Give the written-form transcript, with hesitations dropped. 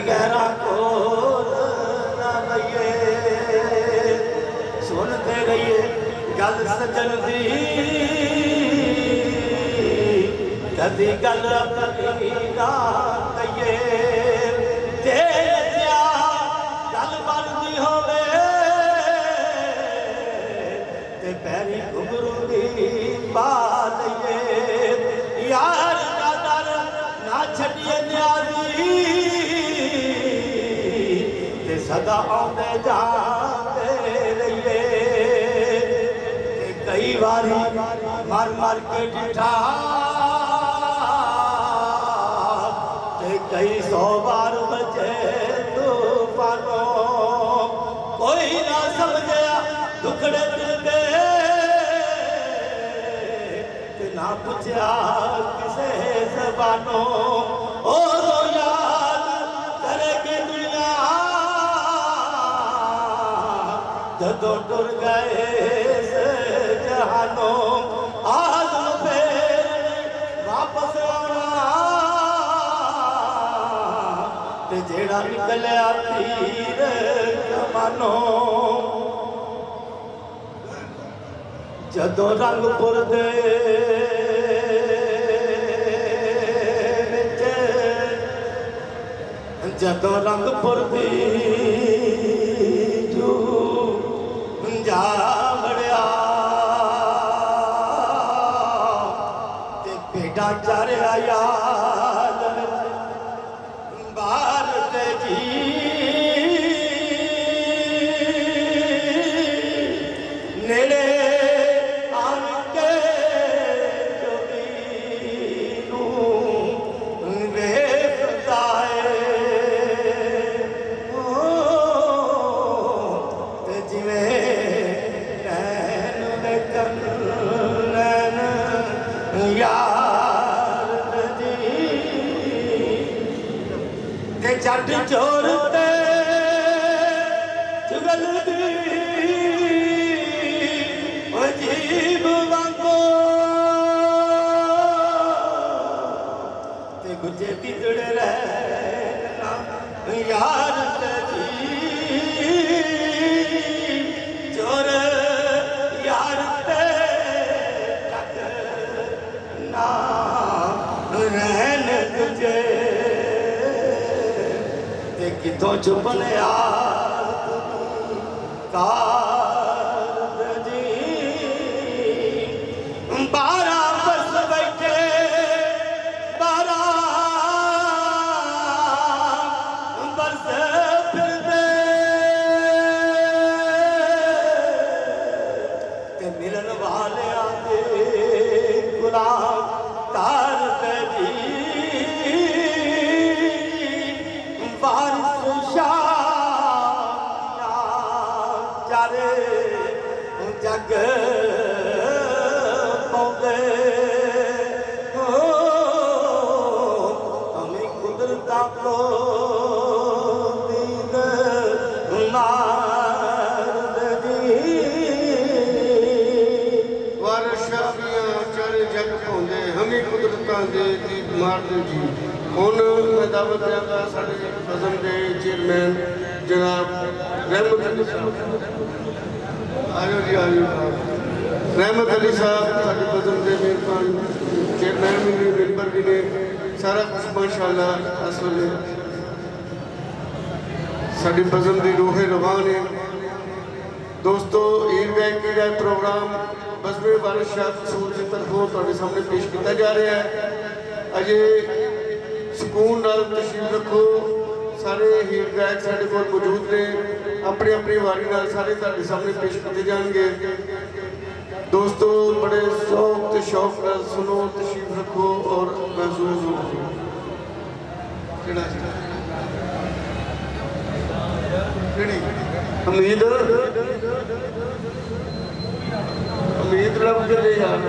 गहरा को बइए सुनते रहिए गल सजन दी कदी गल अपनी ना कहिए ते नचिया गल बनदी होवे ते पैरी घुंघरू दी पा लइए यार दा दर ना छड्डिए न्याजी ते सदा आउंदे जांदे रहिए कई बारी मर मर के डिठा ते कई 100 बार बचे तूफानों कोई ना समझया दुखड़े दिल दे ते ना पूछया किसे ज़बानों ओ तो याद करेगी दुनिया जदों टुर गए जहानों आज़म फिर वापस आना ते जेड़ा निकलिया तीर कमानों जदों रंगपुर दे जदों रंगपुर दी जू जा बड़िया ते भेड़ा चारिया याद बार ते जी नेड़े आन के जोगी नूं वेखदा ते जिवें नैन वेखन नैन यार जी ते जट चोर ते चुगल दी अजीब वांगो ते गुजे तितड़े रहना यार जी चोर यार ते तक ना रहन तुझे ते कितों छुपने कार जी 12 बरस बैठे 12 बरस फिरदे ते मिलन वाले आते गुलाम तार जी वारिस शाह चारे जग पौंदे हमें कुदरता को दीद मार दी वारिस शाह चारे जग पौंदे हमें कुदरतां दे दीद मार जी ਹੁਣ मैं दावत देंगा साढ़े बज़म के चेयरमैन जनाब रहमत अली साहब आयो जी आयो रहमत अली साहब साढ़े बज़म के मेहरबान चेयरमैन भी ने मेंबर भी ने सारा कुछ माशाअल्लाह इस वेले साढ़े बज़म की रूहे रवान है दोस्तों ईद गायकी का प्रोग्राम बज़मे वारिस शाह कसूर की तरफों तुहाडे सामने पेश किया जा रहा है अजे सुकून नाल तशरीफ रखो सारे हीर गायक साढ़े कोल मौजूद ने अपनी अपनी वारी नाल सारे तुहाडे सामने पेश किए जाएंगे दोस्तों बड़े शौक ते शौक नाल सुनो तशरीफ रखो और महसूस हो उम्मीद उम्मीद रब करे यार